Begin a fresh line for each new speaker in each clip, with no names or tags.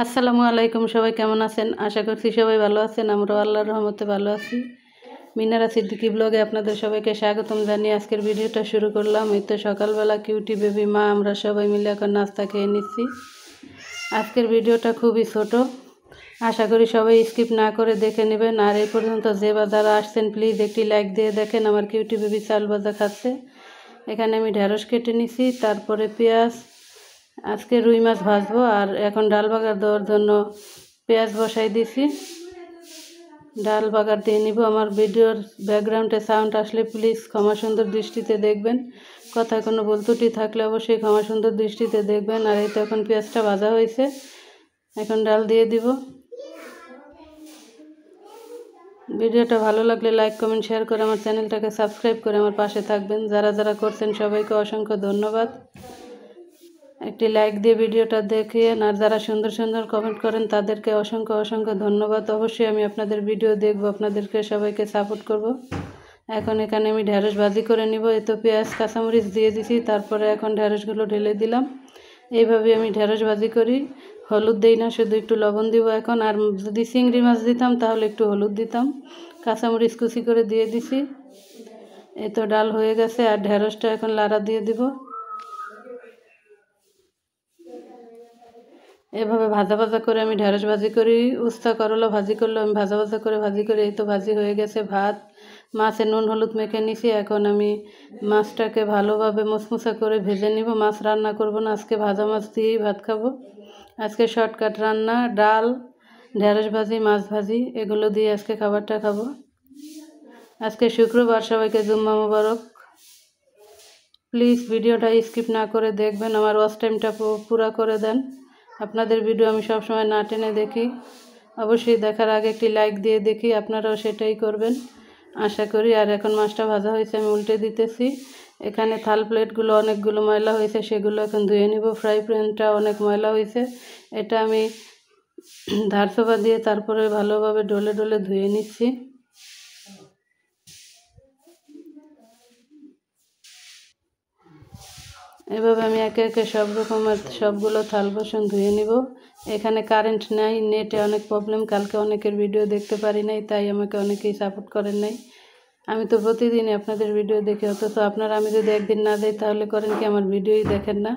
আসসালামু আলাইকুম। সবাই কেমন আছেন? আশা করছি সবাই ভালো আছেন। আমরাও আল্লাহর রহমতে ভালো আছি। মিনারা সিদ্দিকী ব্লগে আপনাদের সবাইকে স্বাগতম জানিয়ে আজকের ভিডিওটা শুরু করলাম। এই তো সকালবেলা কিউটি বেবি মা আমরা সবাই মিলে এখন নাস্তা খেয়ে নিচ্ছি। আজকের ভিডিওটা খুবই ছোট, আশা করি সবাই স্কিপ না করে দেখে নেবেন। আর এই পর্যন্ত যে বা যারা আসছেন প্লিজ একটি লাইক দিয়ে দেখেন। আমার কিউটি বেবি চাল ভাজা খাচ্ছে। এখানে আমি ঢেঁড়স কেটে নিছি, তারপরে পেঁয়াজ, আজকে রুই মাছ ভাজবো। আর এখন ডাল বাগার দেওয়ার জন্য পেঁয়াজ বসাই দিছি, ডাল বাগার দিয়ে নিব। আমার ভিডিওর ব্যাকগ্রাউন্ডে সাউন্ড আসলে প্লিজ ক্ষমা সুন্দর দৃষ্টিতে দেখবেন। কথায় কোনো ভুল ত্রুটি থাকলে অবশ্যই ক্ষমা সুন্দর দৃষ্টিতে দেখবেন। আর এই তো এখন পেঁয়াজটা ভাজা হয়েছে, এখন ডাল দিয়ে দিব। ভিডিওটা ভালো লাগলে লাইক কমেন্ট শেয়ার করে আমার চ্যানেলটাকে সাবস্ক্রাইব করে আমার পাশে থাকবেন। যারা যারা করছেন সবাইকে অসংখ্য ধন্যবাদ। একটি লাইক দিয়ে ভিডিওটা দেখিয়ে, আর যারা সুন্দর সুন্দর কমেন্ট করেন তাদেরকে অসংখ্য অসংখ্য ধন্যবাদ। অবশ্যই আমি আপনাদের ভিডিও দেখব, আপনাদেরকে সবাইকে সাপোর্ট করব। এখন এখানে আমি ঢেঁড়স ভাজি করে নিব। এই তো পেঁয়াজ কাঁচামরিচ দিয়ে দিছি, তারপরে এখন ঢেঁড়সগুলো ঢেলে দিলাম। এইভাবে আমি ঢেঁড়স ভাজি করি। হলুদ দিই না, শুধু একটু লবণ দিব এখন। আর যদি চিংড়ি মাছ দিতাম তাহলে একটু হলুদ দিতাম। কাঁচামরিচ কুচি করে দিয়ে দিছি। এই তো ডাল হয়ে গেছে, আর ঢেঁড়সটা এখন লাড়া দিয়ে দিব। এভাবে ভাজা ভাজা করে আমি ঢেঁড়স ভাজি করি। উস্তা করলা ভাজি করলেও আমি ভাজা ভাজা করে ভাজি করি। এই তো ভাজি হয়ে গেছে। ভাত, মাছে নুন হলুদ মেখে নিছি। এখন আমি মাছটাকে ভালোভাবে মুসমুসা করে ভেজে নিব। মাছ রান্না করব না আজকে, ভাজা মাছ দিয়েই ভাত খাবো। আজকে শর্টকাট রান্না, ডাল, ঢেঁড়স ভাজি, মাছ ভাজি, এগুলো দিয়ে আজকে খাবারটা খাবো। আজকে শুক্রবার, সবাইকে জুম্মা মুবারক। প্লিজ ভিডিওটা স্কিপ না করে দেখবেন, আমার ওয়াচ টাইমটা পুরো করে দেন। আপনাদের ভিডিও আমি সবসময় না টেনে দেখি। অবশ্যই দেখার আগে একটি লাইক দিয়ে দেখি, আপনারাও সেটাই করবেন আশা করি। আর এখন মাছটা ভাজা হয়েছে, আমি উল্টে দিতেছি। এখানে থাল প্লেটগুলো অনেকগুলো ময়লা হয়েছে, সেগুলো এখন ধুয়ে নিব। ফ্রাই প্যানটা অনেক ময়লা হয়েছে, এটা আমি ধারসোপা দিয়ে তারপরে ভালোভাবে ডলে ডলে ধুয়ে নিচ্ছি। এভাবে আমি একে একে সব রকমের সবগুলো থাল বাসন ধুয়ে নিব। এখানে কারেন্ট নাই, নেটে অনেক প্রবলেম। কালকে অনেকের ভিডিও দেখতে পারি নাই, তাই আমাকে অনেকেই সাপোর্ট করেন নাই। আমি তো প্রতিদিনই আপনাদের ভিডিও দেখি, অথচ আপনারা আমি যদি একদিন না যাই তাহলে করেন কি আমার ভিডিওই দেখেন না।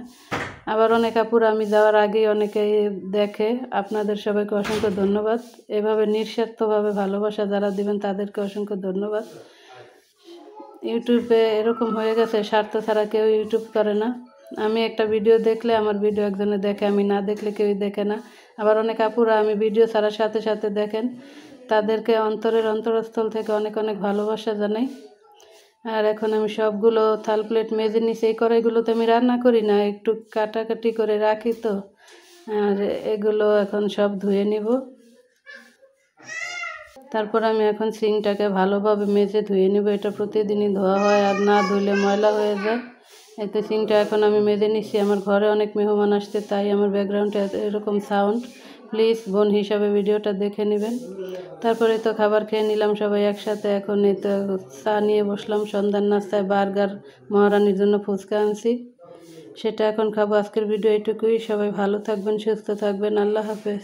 আবার অনেক আপুরা আমি যাওয়ার আগেই অনেকেই দেখে। আপনাদের সবাইকে অসংখ্য ধন্যবাদ। এভাবে নিঃস্বার্থভাবে ভালোবাসা যারা দিবেন তাদেরকে অসংখ্য ধন্যবাদ। ইউটিউবে এরকম হয়ে গেছে, স্বার্থ ছাড়া কেউ ইউটিউব করে না। আমি একটা ভিডিও দেখলে আমার ভিডিও একজনে দেখে, আমি না দেখলে কেউই দেখে না। আবার অনেক আপুরা আমি ভিডিও ছাড়ার সাথে সাথে দেখেন, তাদেরকে অন্তরের অন্তরস্থল থেকে অনেক অনেক ভালোবাসা জানাই। আর এখন আমি সবগুলো থাল প্লেট মেজে নিছি। এই কড়াইগুলোতে আমি রান্না করি না, একটু কাটাকাটি করে রাখি তো। আর এগুলো এখন সব ধুয়ে নিব। তারপর আমি এখন সিংটাকে ভালোভাবে মেজে ধুয়ে নিব। এটা প্রতিদিনই ধোয়া হয়, আর না ধুলে ময়লা হয়ে যায়। এতে সিংটা এখন আমি মেজে নিচ্ছি। আমার ঘরে অনেক মেহমান আসছে, তাই আমার ব্যাকগ্রাউন্ডে এরকম সাউন্ড। প্লিজ বোন হিসাবে ভিডিওটা দেখে নেবেন। তারপরে তো খাবার খেয়ে নিলাম সবাই একসাথে। এখন এই তো চা নিয়ে বসলাম। সন্ধ্যার নাস্তায় বার্গার, মহারানীর জন্য ফুচকা আনছি, সেটা এখন খাবো। আজকের ভিডিও এটুকুই। সবাই ভালো থাকবেন, সুস্থ থাকবেন। আল্লাহ হাফেজ।